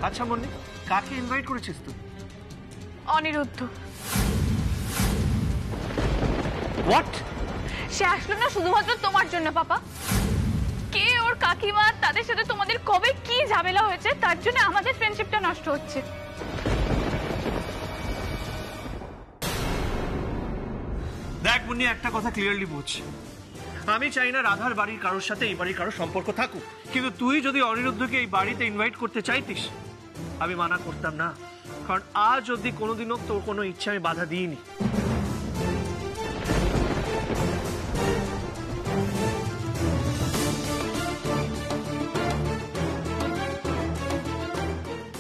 আচ্ছা মুন্নি, কাকে ইনভাইট করেছিস তুই? অনিরুদ্ধ। হোয়াট? সে আসলো না শুধুমাত্র তোমার জন্য পাপা। কে ওর কাকিমা, তাদের সাথে তোমাদের কবে কি ঝামেলা হয়েছে, তার জন্য আমাদের ফ্রেন্ডশিপটা নষ্ট হচ্ছে। দেখ মুন্নি, একটা কথা ক্লিয়ারলি বুঝ, আমি চাই না রাধার বাড়ির কারোর সাথে এই বাড়ির কারোর সম্পর্ক থাকুক, কিন্তু তুই যদি অনিরুদ্ধকে এই বাড়িতে ইনভাইট করতে চাইতিস আমি মানা করতাম না, কারণ আজ অব্দি কোনোদিনও তোর কোনো ইচ্ছা আমি বাধা দিইনি।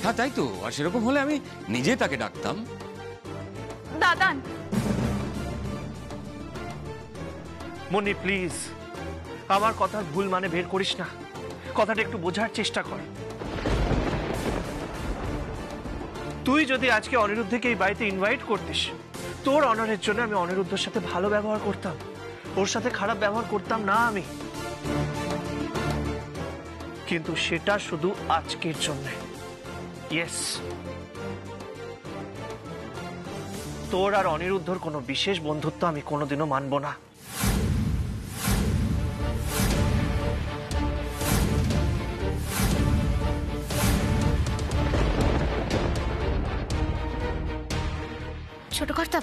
হ্যাঁ তাই তো, আর সেরকম হলে আমি নিজে তাকে ডাকতাম। দাদান মুন্নি প্লিজ, আমার কথার ভুল মানে বের করিস না, কথাটা একটু বোঝার চেষ্টা কর। তুই যদি আজকে অনিরুদ্ধকে এই বাড়িতে ইনভাইট করতিস, তোর অনারের জন্য আমি অনিরুদ্ধের সাথে ভালো ব্যবহার করতাম, ওর সাথে খারাপ ব্যবহার করতাম না আমি, কিন্তু সেটা শুধু আজকের জন্য। ইয়েস, তোর আর অনিরুদ্ধর কোনো বিশেষ বন্ধুত্ব আমি কোনোদিনও মানব না। ছোট কর্তা,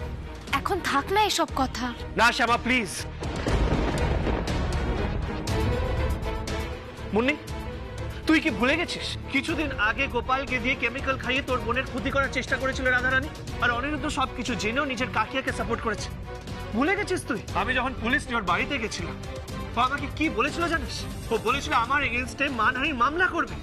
এখন থাক না এসব কথা। না শ্যামা প্লিজ। মুন্নি, তুই কি ভুলে গেছিস কিছুদিন আগে গোপালকে দিয়ে কেমিক্যাল খাইয়ে তোর বোনের ক্ষতি করার চেষ্টা করেছিল রাধারানী, আর অনিরুদ্ধ সবকিছু জেনেও নিজের কাকিয়াকে সাপোর্ট করেছে? ভুলে গেছিস তুই? আমি যখন পুলিশ নিয়ে ওর বাড়িতে গেছিলাম, ও আমাকে কি বলেছিল জানিস? ও বলেছিল আমার এগেইনস্টে মানহানি মামলা করবে।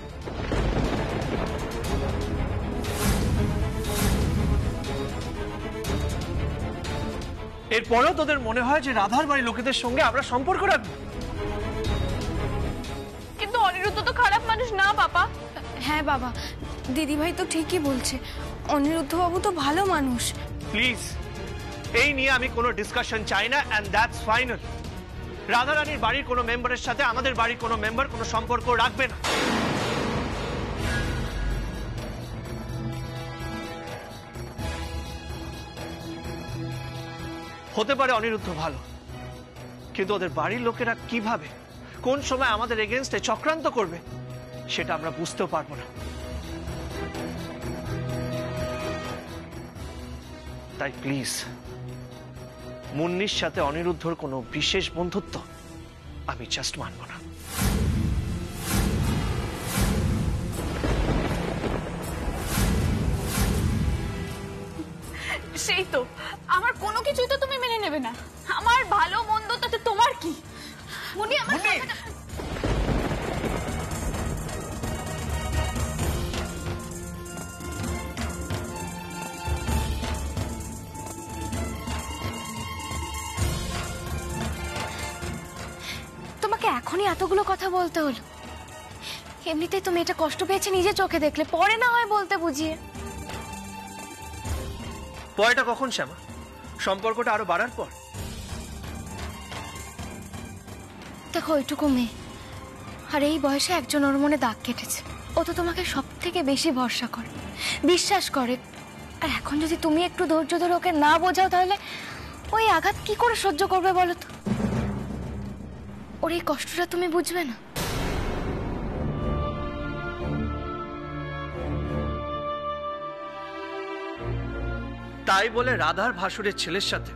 এরপরেও তোদের মনে হয় যে রাধার বাড়ির লোকেদের সঙ্গে আমরা সম্পর্ক রাখবো? কিন্তু অনিরুদ্ধ তো খারাপ মানুষ না পাপা। হ্যাঁ বাবা, দিদিভাই তো ঠিকই বলছে, অনিরুদ্ধ বাবু তো ভালো মানুষ। প্লিজ, এই নিয়ে আমি কোনো ডিসকাশন চাই না, এন্ড দ্যাটস ফাইনাল। রাধারানীর বাড়ির কোনো মেম্বারের সাথে আমাদের বাড়ির কোনো মেম্বার কোনো সম্পর্ক রাখবে না। হতে পারে অনিরুদ্ধ ভালো, কিন্তু ওদের বাড়ির লোকেরা কিভাবে কোন সময় আমাদের এগেইনস্টে চক্রান্ত করবে সেটা আমরা বুঝতেও পারবো না। তাই প্লিজ, মুন্নির সাথে অনিরুদ্ধর কোনো বিশেষ বন্ধুত্ব আমি জাস্ট মানব না। সেই তো, আমার কোনো কিছুই তো তুমি মেনে নেবে না। আমার ভালো মন্দ তাতে তোমার কি? মুন্নি, আমার কথাটা তোমাকে এখনই এতগুলো কথা বলতে হলো? এমনিতেই তুমি এটা কষ্ট পেয়েছে, নিজে চোখে দেখলে, পরে না হয় বলতে বুঝিয়ে। পয়টা কখন শ্যামা? সম্পর্কটা আরো বাড়ার পর? দেখো, ওইটুকু মেয়ে, আর এই বয়সে একজন ওর মনে দাগ কেটেছে। ও তো তোমাকে সব থেকে বেশি ভরসা করে, বিশ্বাস করে। আর এখন যদি তুমি একটু ধৈর্য ধরে ওকে না বোঝাও, তাহলে ওই আঘাত কি করে সহ্য করবে বলো তো? ওর এই কষ্টটা তুমি বুঝবে না। তাই বলে রাধার ভাসুরের ছেলের সাথে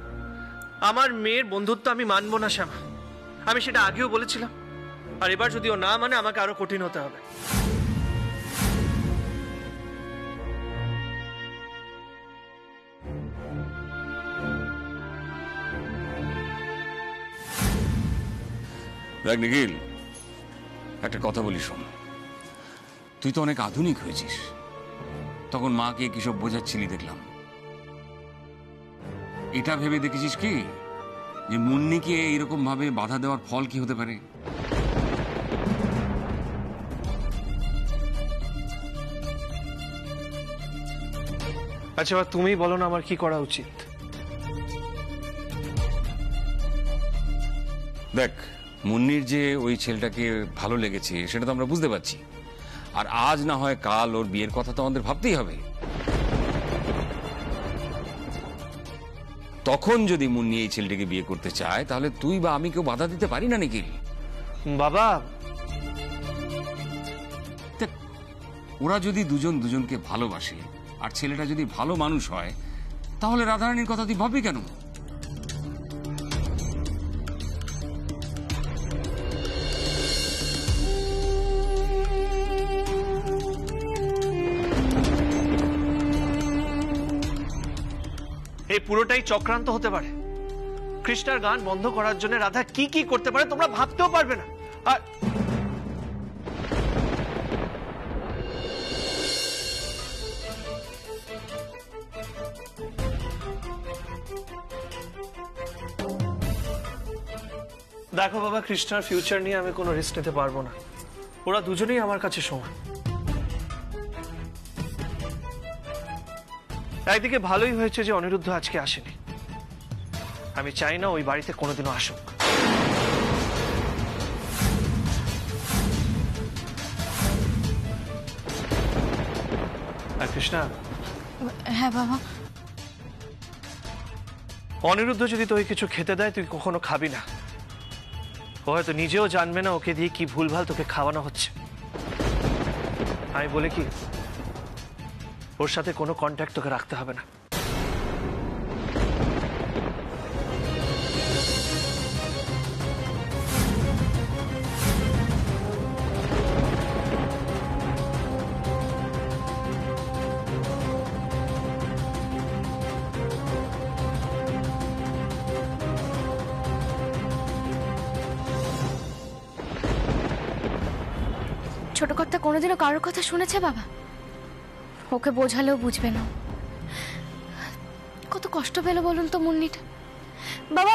আমার মেয়ের বন্ধুত্ব আমি মানব না শ্যামা। আমি সেটা আগেও বলেছিলাম, আর এবার যদি ও না মানে আমাকে আরো কঠিন হতে হবে। দেখ নিখিল, একটা কথা বলি শোন। তুই তো অনেক আধুনিক হয়েছিস, তখন মাকে কিসব বোঝাচ্ছিলি দেখলাম। এটা ভেবে দেখেছিস কি যে মুন্নিকে এইরকম ভাবে বাধা দেওয়ার ফল কি হতে পারে? আচ্ছা, তুমি বলো না আমার কি করা উচিত? দেখ, মুন্নির যে ওই ছেলেটাকে ভালো লেগেছে সেটা তো আমরা বুঝতে পারছি, আর আজ না হয় কাল ওর বিয়ের কথা তো আমাদের ভাবতেই হবে। তখন যদি মুন্নি এই ছেলেটাকে বিয়ে করতে চায় তাহলে তুই বা আমি কেউ বাধা দিতে পারি না নিখিল। বাবা, দেখ, ওরা যদি দুজন দুজনকে ভালোবাসে আর ছেলেটা যদি ভালো মানুষ হয় তাহলে রাধারানীর কথা তুই ভাববি কেন? এই পুরোটাই চক্রান্ত হতে পারে। কৃষ্ণার গান বন্ধ করার জন্য রাধা কি কি করতে পারে তোমরা ভাবতেও পারবে না। আর দেখো বাবা, কৃষ্ণার ফিউচার নিয়ে আমি কোনো রিস্ক নিতে পারবো না। ওরা দুজনেই আমার কাছে সমান। একদিকে ভালোই হয়েছে যে অনিরুদ্ধ আজকে আসেনি। আমি চাই না ওই বাড়িতে কোনোদিনও আসুক। আর কৃষ্ণা, হ্যাঁ বাবা। অনিরুদ্ধ যদি তোকে কিছু খেতে দেয় তুই কখনো খাবি না। ও হয়তো নিজেও জানবে না ওকে দিয়ে কি ভুলভাল তোকে খাওয়ানো হচ্ছে। আমি বলে কি, ওর সাথে কোনো কন্ট্যাক্ট তোকে রাখতে হবে না। ছোট কর্তা কোনোদিনও কারোর কথা শুনেছে বাবা? ওকে বোঝালেও বুঝবে না। কত কষ্ট পেল বলুন তো মুন্নিটা। বাবা,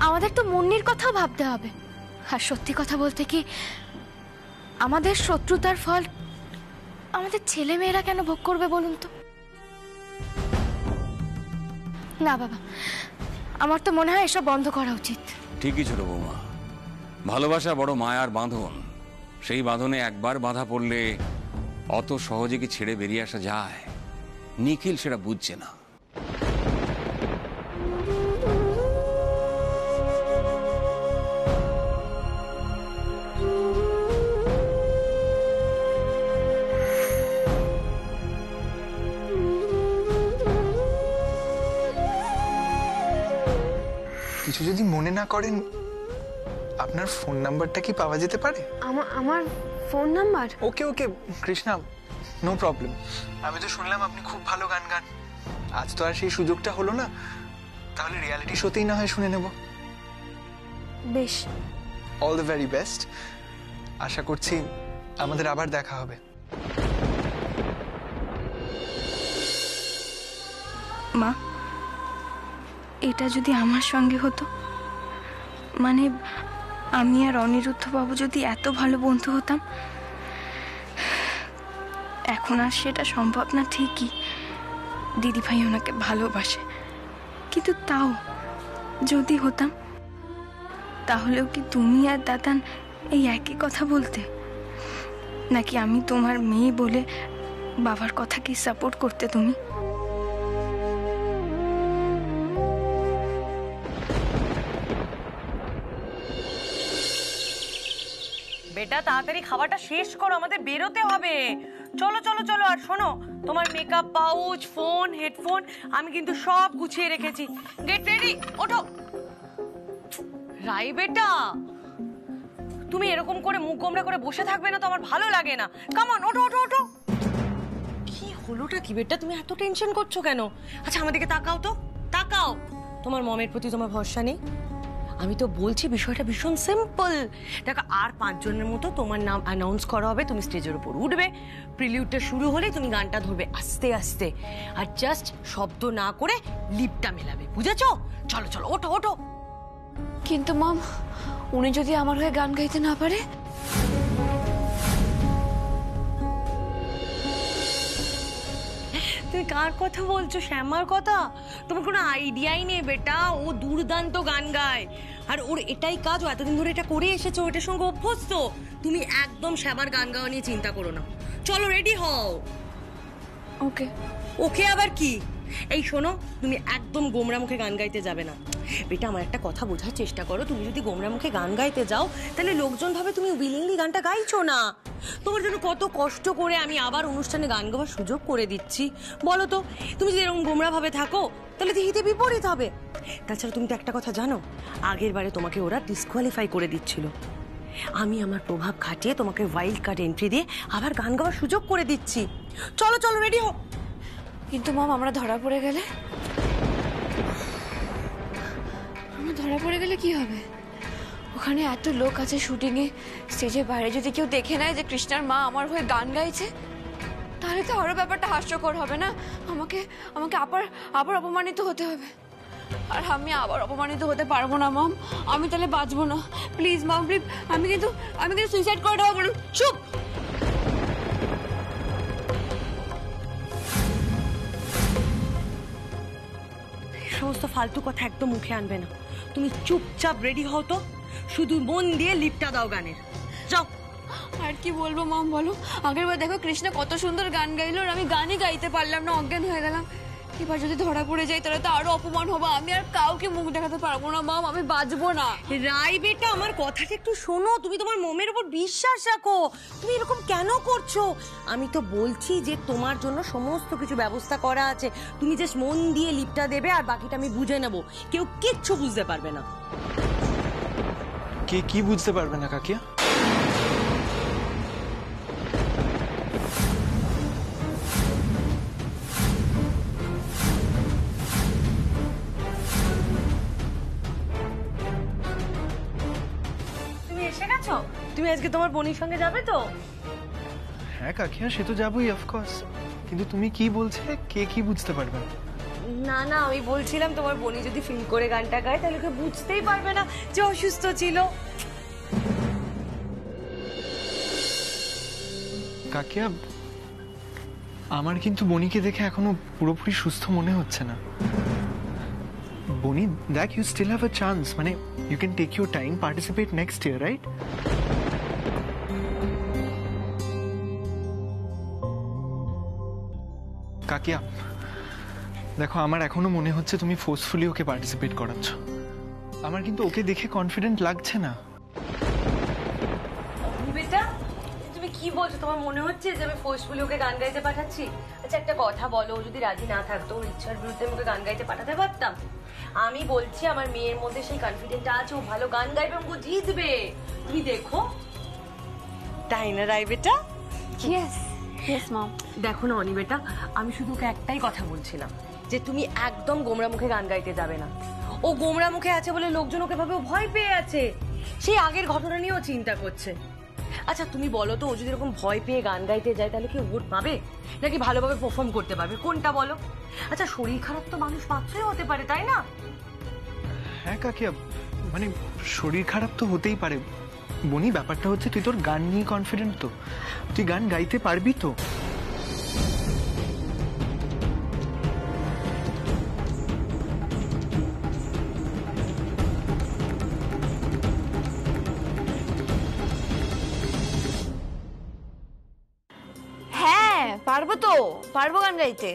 আমাদের তো মুন্নির কথাও ভাবতে হবে। আর সত্যি কথা বলতে কি, আমাদের শত্রুতার ফল আমাদের ছেলে মেয়েরা কেন ভোগ করবে বলুন তো? না বাবা, আমার তো মনে হয় এসব বন্ধ করা উচিত। ঠিকই ছোট বৌমা, ভালোবাসা বড় মায়ার বাঁধন। সেই বাঁধনে একবার বাঁধা পড়লে অত সহজে কি ছেড়ে বেরিয়ে আসা যায়? নিখিল সেটা বুঝছে না। কিছু যদি মনে না করেন, আপনার ফোন নাম্বারটা কি পাওয়া যেতে পারে? আমার ফোন নাম্বার? ওকে ওকে কৃষ্ণা, নো প্রবলেম। আমি তো শুনলাম আপনি খুব ভালো গান গান। আজ তো আর সেই সুযোগটা হলো না, তাহলে রিয়ালিটি শোতেই না হয় শুনে নেব। বেশ, অল দ্য ভেরি বেস্ট। আশা করছি আমাদের আবার দেখা হবে। মা, এটা যদি আমার সঙ্গে হতো, মানে আমি আর অনিরুদ্ধ বাবু যদি এত ভালো বন্ধু হতাম। এখন আর সেটা সম্ভব না ঠিকই, দিদিভাই ওনাকে ভালোবাসে, কিন্তু তাও যদি হতাম, তাহলেও কি তুমি আর দাদান এই একই কথা বলতে? নাকি আমি তোমার মেয়ে বলে বাবার কথাকে সাপোর্ট করতে তুমি? বেটা, তাড়াতাড়ি খাবারটা শেষ করো, আমাদের বেরোতে হবে। চলো চলো চলো। আর শোনো, তোমার মেকআপ পাউচ, ফোন, হেডফোন আমি কিন্তু সব গুছিয়ে রেখেছি। গেট রেডি, ওঠো। রাই বেটা, তুমি এরকম করে মুখ গোমড়া করে বসে থাকবে না তো আমার ভালো লাগে না। কাম অন, ওঠো ওঠো ওঠো। কি হলোটা কি বেটা, তুমি এত টেনশন করছো কেন? আচ্ছা আমাদেরকে তাকাও তো, তাকাও। তোমার মমের প্রতি তোমার ভরসা নেই? আমি তো বলছি বিষয়টা ভীষণ সিম্পল। দেখো, আর 5 জনের মতো তোমার নাম অ্যানাউন্স করা হবে, তুমি স্টেজের উপর উঠবে, প্রিলিউডটা শুরু হলে তুমি গানটা ধরবে আস্তে আস্তে, আর জাস্ট শব্দ না করে লিপটা মেলাবে, বুঝেছো? চলো চলো, ওঠো ওঠো। কিন্তু মম, উনি যদি আমার হয়ে গান গাইতে না পারে? তুমি কার কথা বলছো? শ্যামার কথা? তোমার কোনো আইডিয়াই নেই বেটা, ও দুর্দান্ত গান গায়, আর ওর এটাই কাজ, ও এতদিন ধরে এটা করে এসেছে, ওটার সঙ্গে অভ্যস্ত। তুমি একদম শ্যামার গান গাওয়া নিয়ে চিন্তা করো না। চলো রেডি হও। ওকে। ওকে আবার কি? এই শোনো, তুমি একদম গোমরা মুখে গান গাইতে যাবে না। বেটা আমার একটা কথা বোঝার চেষ্টা করো, তুমি যদি গোমরা মুখে গান গাইতে যাও তাহলে লোকজন ভাবে তুমি উইলিংলি গানটা গাইছো না। তোমার জন্য কত কষ্ট করে আমি আবার অনুষ্ঠানে গান গাওয়ার সুযোগ করে দিচ্ছি, বলো তো? তুমি যদি এরকম গোমরা ভাবে থাকো তাহলে তো হিতে বিপরীত হবে। তাছাড়া তুমি তো একটা কথা জানো, আগের বারে তোমাকে ওরা ডিসকোয়ালিফাই করে দিচ্ছিল। আমি আমার প্রভাব খাটিয়ে তোমাকে ওয়াইল্ড কার্ড এন্ট্রি দিয়ে আবার গান গাওয়ার সুযোগ করে দিচ্ছি। চলো চলো রেডি হও। কিন্তু মম, আমরা ধরা পড়ে গেলে কি হবে? ওখানে এত লোক আছে শুটিংয়ে, স্টেজের বাইরে যদি কেউ দেখে নেয় যে কৃষ্ণার মা আমার হয়ে গান গাইছে, তাহলে তো আরো ব্যাপারটা হাস্যকর হবে না? আমাকে আবার অপমানিত হতে হবে। আর আমি আবার অপমানিত হতে পারবো না মম। আমি তাহলে বাঁচবো না। Please mom, please. আমি কিন্তু সুইসাইড করে দেবো। বলুন চুপ। সমস্ত ফালতু কথা একদম মুখে আনবে না। তুমি চুপচাপ রেডি হও তো, শুধু মন দিয়ে লিপটা দাও গানের। যাও। আর কি বলবো মম বলো? আগের বার দেখো কৃষ্ণা কত সুন্দর গান গাইলো, আর আমি গানই গাইতে পারলাম না, অজ্ঞান হয়ে গেলাম। এবার যদি ধরা পড়ে যাই তাহলে তো আরো অপমান হবো। আমি আর কাউকে মুখ দেখাতে পারবো না মম, আমি বাঁচবো না। রাই বেটা, আমার কথাটা একটু শোনো। তুমি তোমার মমের উপর বিশ্বাস রাখো। তুমি এরকম কেন করছো? আমি তো বলছি যে তোমার জন্য সমস্ত কিছু ব্যবস্থা করা আছে। তুমি জাস্ট মন দিয়ে লিপটা দেবে, আর বাকিটা আমি বুঝে নেব। কেউ কিচ্ছু বুঝতে পারবে না। কে কি বুঝতে পারবে না কাকিয়া? তুমি আজকে তোমার বোনের সঙ্গে যাবে তো? হ্যাঁ কাকিয়া, সে তো যাবোই অফকোর্স, কিন্তু তুমি কি বলছে কে কি বুঝতে পারবে না? না না, আমি বলছিলাম তোমার বোনি যদি ফিল করে গানটা গায় তাহলে কেউ বুঝতেই পারবে না যে অসুস্থ ছিল। কাকিয়া, আমার কিন্তু বনিকে দেখে এখনো পুরোপুরি সুস্থ মনে হচ্ছে না। বনি দেখ, you still have a chance, মানে you can take your time, participate next year, right? কাকিয়া দেখো, আমার এখনো মনে হচ্ছে তুমি ফোর্সফুলি ওকে পার্টিসিপেট করাচ্ছ। আমার কিন্তু ওকে দেখে কনফিডেন্ট লাগছে না। বেটা, তুমি কি বলছো? তোমার মনে হচ্ছে যে আমি ফোর্সফুলি ওকে গান গাইতে পাঠাচ্ছি? আচ্ছা একটা কথা বলো, ও যদি রাজি না থাকতো, ওর ইচ্ছার বিরুদ্ধে ওকে গান গাইতে পাঠাতে পারতাম? আমি বলছি আমার মেয়ের মধ্যে সেই কনফিডেন্টটা আছে, ও ভালো গান গাইবে, ও জিতবে। তুমি দেখো, তাই না রাই বেটা? Yes yes mom. দেখো না অনি বেটা, আমি শুধু ওকে একটাই কথা বলছিলাম যে তুমি একদম গোমরা মুখে গান গাইতে যাবে না। ও গোমরা মুখে আছে বলে লোকজন ওকে ভাবে ও ভয় পেয়ে আছে, সেই আগের ঘটনা নিয়েও চিন্তা করছে। আচ্ছা তুমি বলো তো, ও যদি এরকম ভয় পেয়ে গান গাইতে যায় তাহলে কি ভোট পাবে, নাকি ভালোভাবে পারফর্ম করতে পারবে? কোনটা বলো? আচ্ছা শরীর খারাপ তো মানুষ মাত্রই হতে পারে, তাই না? হ্যাঁ কাকিয়া, মানে শরীর খারাপ তো হতেই পারে বনি, ব্যাপারটা হচ্ছে তুই তোর গান নিয়ে কনফিডেন্ট তো? তুই গান গাইতে পারবি তো? হ্যাঁ পারবো তো, পারবো গান গাইতে।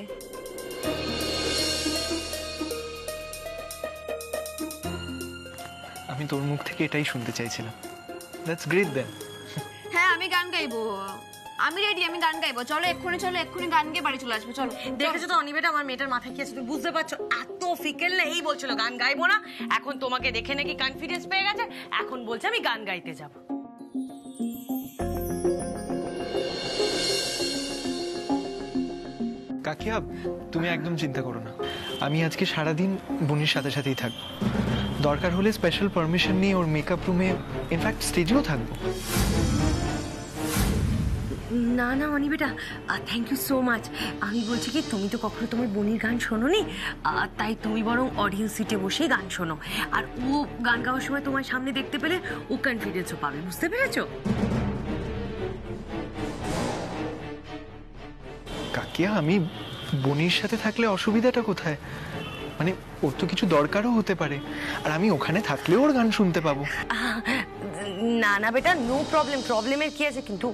আমি তোর মুখ থেকে এটাই শুনতে চাইছিলাম। দ্যাটস গ্রেট দেন। হ্যাঁ আমি গান গাইবো, আমি রেডি, আমি গান গাইবো। চলো এক্ষুনি গান গিয়ে বাড়ি চলে আসবো। চলো। দেখেছো তো অনি বেটা, আমার মেয়েটার মাথায় কি আছে তুমি বুঝতে পারছো? এত ফিকেল না, এই বলছিল গান গাইবো না, এখন তোমাকে দেখে নাকি কনফিডেন্স পেয়ে গেছে, এখন বলছে আমি গান গাইতে যাব। কাকিয়া তুমি একদম চিন্তা করো না, আমি আজকে সারাদিন বনির সাথে সাথেই থাকবো। দরকার হলে স্পেশাল পারমিশন নিয়ে ওর মেকআপ রুমে, ইনফ্যাক্ট স্টেজেও থাকবো। না না অনি বেটা, থ্যাংক ইউ সো মাচ। আমি বলছি কি, তুমি তো কখনো তোমার বোনের গান শোনোনি, তাই তুমি বরং অডিয়েন্স সিটে বসে গান শোনো, আর ও গান গাওয়ার সময় তোমার সামনে দেখতে পেলে ও কনফিডেন্সও পাবে, বুঝতে পেরেছো? কাকিয়া আমি বনির সাথে থাকলে অসুবিধাটা কোথায়? মানে ওর তো কিছু দরকারও হতে পারে, আর আমি ওখানে থাকলেও ওর গান শুনতে পাবো। না না বেটা, নো প্রবলেম। প্রবলেমের কি আছে? কিন্তু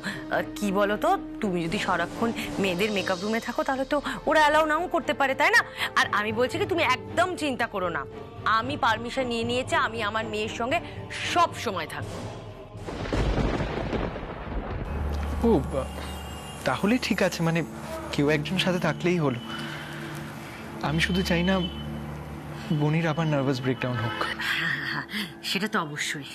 কি বলো তো, তুমি যদি সারাক্ষণ মেয়েদের মেকআপ রুমে থাকো তাহলে তো ওরা অ্যালাউ নাও করতে পারে, তাই না? আর আমি বলছি কি, তুমি একদম চিন্তা করো না, আমি পারমিশন নিয়ে নিয়েছি, আমি আমার মেয়ের সঙ্গে সব সময় থাকবো। ও তাহলে ঠিক আছে, মানে কেউ একজন সাথে থাকলেই হলো। আমি শুধু চাই না বনির আবার নার্ভাস ব্রেকডাউন হোক। সেটা তো অবশ্যই।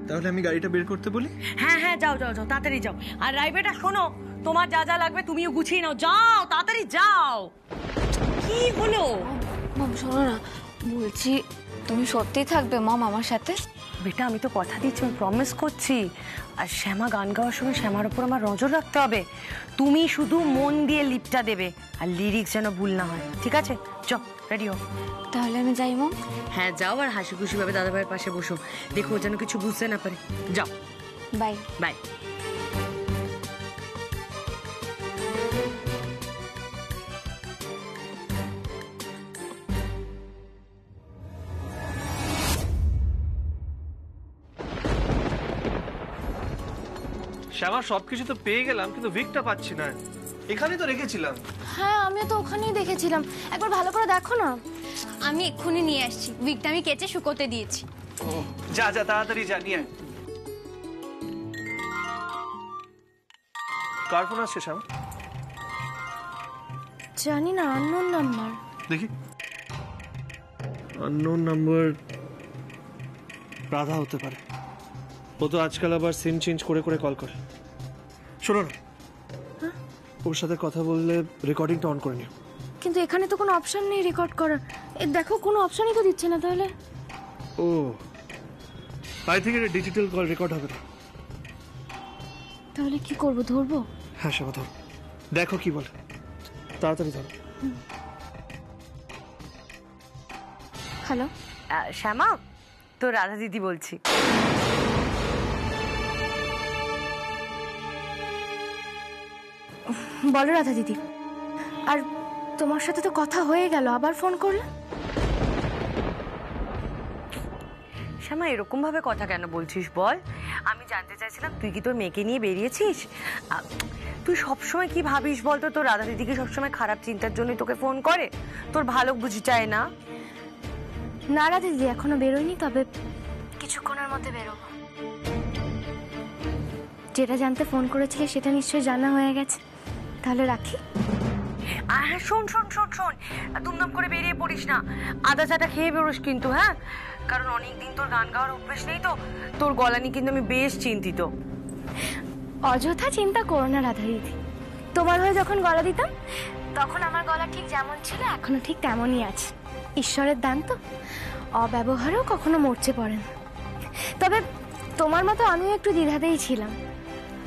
তাহলে আমি গাড়িটা বের করতে বলি? হ্যাঁ হ্যাঁ, যাও যাও যাও, তাড়াতাড়ি যাও। আর রাইবেটা শোনো, তোমার যা যা লাগবে তুমিও গুছিয়ে নাও, যাও তাড়াতাড়ি যাও। কি হলো? মম শোনো না, বলছি তুমি সত্যিই থাকবে মম আমার সাথে? বেটা আমি তো কথা দিচ্ছি, আমি প্রমিস করছি। আর শ্যামা গান গাওয়ার সময় শ্যামার উপর আমার নজর রাখতে হবে। তুমি শুধু মন দিয়ে লিপটা দেবে, আর লিরিক্স যেন ভুল না হয়, ঠিক আছে? চল রেডি হও। তাহলে আমি যাই মম? হ্যাঁ যাও, আর হাসি খুশি ভাবে দাদা ভাইয়ের পাশে বসো, দেখো যেন কিছু বুঝতে না পারে। যাও, বাই বাই। শ্যামা সবকিছু তো পেয়ে গেলাম, কিন্তু উইকটা পাচ্ছি না। এখানেই তো রেখেছিলাম। হ্যাঁ আমিও তো ওখানেই দেখেছিলাম, একবার ভালো করে দেখো না। আমি এক্ষুনি নিয়ে আসছি, উইকটা আমি কেচে শুকোতে দিয়েছি। যা যা তাড়াতাড়ি যা নিয়ে আয়। কার ফোন আসছে শ্যামা? জানি না, আননোন নাম্বার। দেখি, আননোন নাম্বার। রাধা হতে পারে, ও তো আজকাল আবার সিম চেঞ্জ করে করে কল করে। শোনো না, ওর সাথে কথা বললে রেকর্ডিংটা অন করে নিও। কিন্তু এখানে তো কোনো অপশন নেই রেকর্ড করার। দেখো কোনো অপশনই তো দিচ্ছে না। তাহলে ও আই থিঙ্ক এটা ডিজিটাল কল রেকর্ড হবে না। তাহলে কি করব, ধরবো? হ্যাঁ শ্যামা ধরো, দেখো কি বলে, তাড়াতাড়ি ধরো। হ্যালো শ্যামা, তো রাধা দিদি বলছি। বলো রাধা দিদি। আর তোমার সাথে তো কথা হয়ে গেল, আবার ফোন করলে? শ্যামা এরকম ভাবে কথা কেন বলছিস বল? আমি জানতে চাইছিলাম তুই কি তোর মেয়েকে নিয়ে বেরিয়েছিস? তুই সবসময় কি ভাবিস বলতো? তোর রাধা দিদিকে সবসময় খারাপ চিন্তার জন্যই তোকে ফোন করে, তোর ভালো বুঝি চায় না? না রাধা দিদি, এখনো বেরোয়নি, তবে কিছুক্ষণের মধ্যে বেরোবো। যেটা জানতে ফোন করেছিলে সেটা নিশ্চয়ই জানা হয়ে গেছে, তাহলে রাখি। হ্যাঁ শোন শোন শোন শোন, দুমদাম করে বেরিয়ে পড়িস না, আদা চাটা খেয়ে বেরোস কিন্তু, হ্যাঁ? কারণ অনেকদিন তোর গান গাওয়ার অভ্যেস নেই তো, তোর গলা নিয়ে কিন্তু আমি বেশ চিন্তিত। অযথা চিন্তা করো না রাধা দিদি, তোমার হয়ে যখন গলা দিতাম তখন আমার গলা ঠিক যেমন ছিল এখনো ঠিক তেমনই আছে। ঈশ্বরের দান তো, অব্যবহারেও কখনো মরচে পড়ে না। তবে তোমার মতো আমিও একটু দ্বিধাতেই ছিলাম,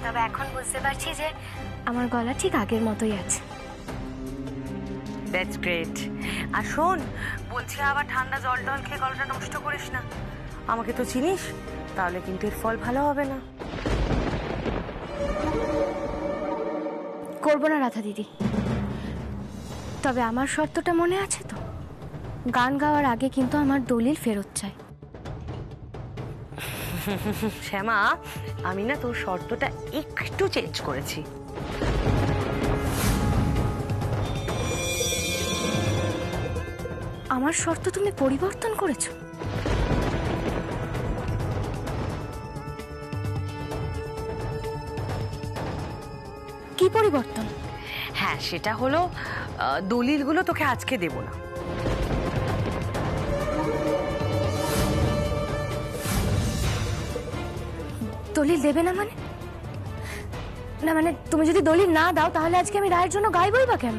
তবে এখন বুঝতে পারছি যে আমার গলা ঠিক আগের মতোই আছে। That's great. আর শোন, বলছি আবার ঠান্ডা জল টল খেয়ে গলাটা নষ্ট করিস না, আমাকে তো চিনিস, তাহলে কিন্তু এর ফল ভালো হবে না। করবো না রাধা দিদি, তবে আমার শর্তটা মনে আছে তো? গান গাওয়ার আগে কিন্তু আমার দলিল ফেরত চাই। শ্যামা, আমি না তোর শর্তটা একটু চেঞ্জ করেছি। আমার শর্ত তুমি পরিবর্তন করেছো? কি পরিবর্তন? হ্যাঁ সেটা হলো, দলিলগুলো তোকে আজকে দেব না। দলিল দেবে না মানে? না মানে তুমি যদি দলিল না দাও তাহলে আজকে আমি রায়ের জন্য গাইবই বা কেন?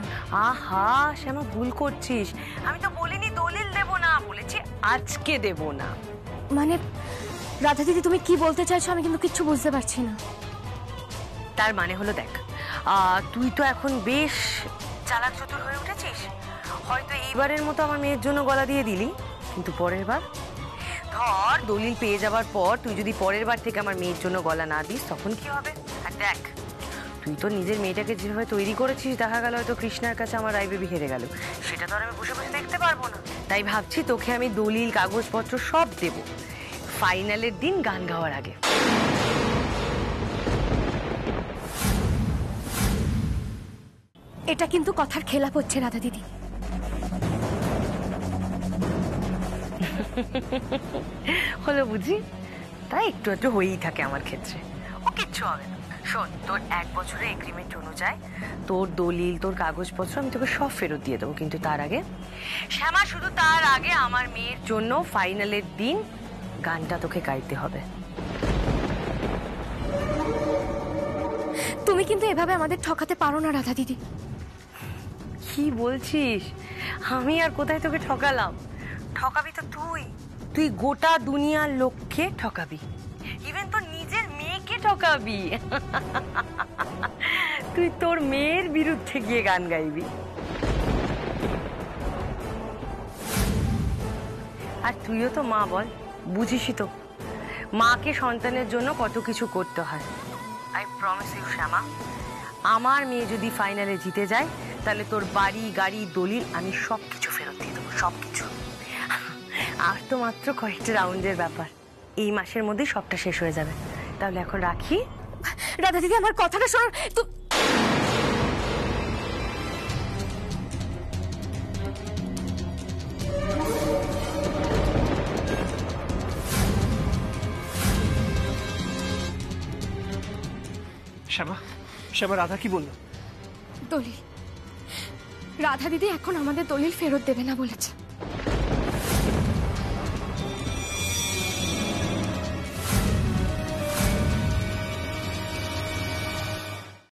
আহা শ্যামা, ভুল করছিস, আমি তো বলিনি দলিল দেব না, বলেছি আজকে দেব না। মানে রাধা দিদি তুমি কি বলতে চাইছো আমি কিন্তু কিচ্ছু বুঝতে পারছি না। তার মানে হলো দেখ, তুই তো এখন বেশ চালাক চতুর হয়ে উঠেছিস, হয়তো এইবারের মতো আমার মেয়ের জন্য গলা দিয়ে দিলি, কিন্তু পরের বার ধর দলিল পেয়ে যাবার পর তুই যদি পরের বার থেকে আমার মেয়ের জন্য গলা না দিস তখন কি হবে? আর দেখ, তুই তো নিজের মেয়েটাকে যেভাবে তৈরি করেছিস, দেখা গেল হয়তো কৃষ্ণার কাছে আমার রাই বেবি হেরে গেল, সেটা তো আর আমি বসে বসে দেখতে পারবো না। তাই ভাবছি তোকে আমি দলিল কাগজপত্র সব দেব ফাইনালের দিন গান গাওয়ার আগে। এটা কিন্তু কথার খেলাপ হচ্ছে রাধা দিদি। হলো বুঝি, তাই একটু একটু হয়েই থাকে আমার ক্ষেত্রে। ও কিচ্ছু হবে না। শোন, তোর 1 বছরের এগ্রিমেন্ট অনুযায়ী তোর দলিল, তোর কাগজপত্র আমি তোকে সব ফেরত দিয়ে দেবো, কিন্তু তার আগে শ্যামা, শুধু তার আগে আমার মেয়ের জন্য ফাইনালের দিন গানটা তোকে গাইতে হবে। তুমি কিন্তু এভাবে আমাদের ঠকাতে পারো না রাধা দিদি। কি বলছিস? আমি আর কোথায় তোকে ঠকালাম? ঠকাবি তো তুই। তুই গোটা দুনিয়ার লোককে ঠকাবি, ইভেন তোর নিজের মেয়েকে ঠকাবি। তুই তোর মেয়ের বিরুদ্ধে গিয়ে গান গাইবি। আর তুইও তো মা, বল, বুঝিসই তো মাকে সন্তানের জন্য কত কিছু করতে হয়। আই প্রমিস ইউ শ্যামা, আমার মেয়ে যদি ফাইনালে জিতে যায় তাহলে তোর বাড়ি, গাড়ি, দলিল আমি সবকিছু ফেরত দিয়ে দেবো, সবকিছু। আর তো মাত্র কয়েকটা রাউন্ডের ব্যাপার, এই মাসের মধ্যেই সবটা শেষ হয়ে যাবে। তাহলে এখন রাখি। রাধা দিদি, আমার কথাটা শোনো। শ্যামা, শ্যামা, রাধা কি বললো? দলিল, রাধা দিদি এখন আমাদের দলিল ফেরত দেবে না বলেছে।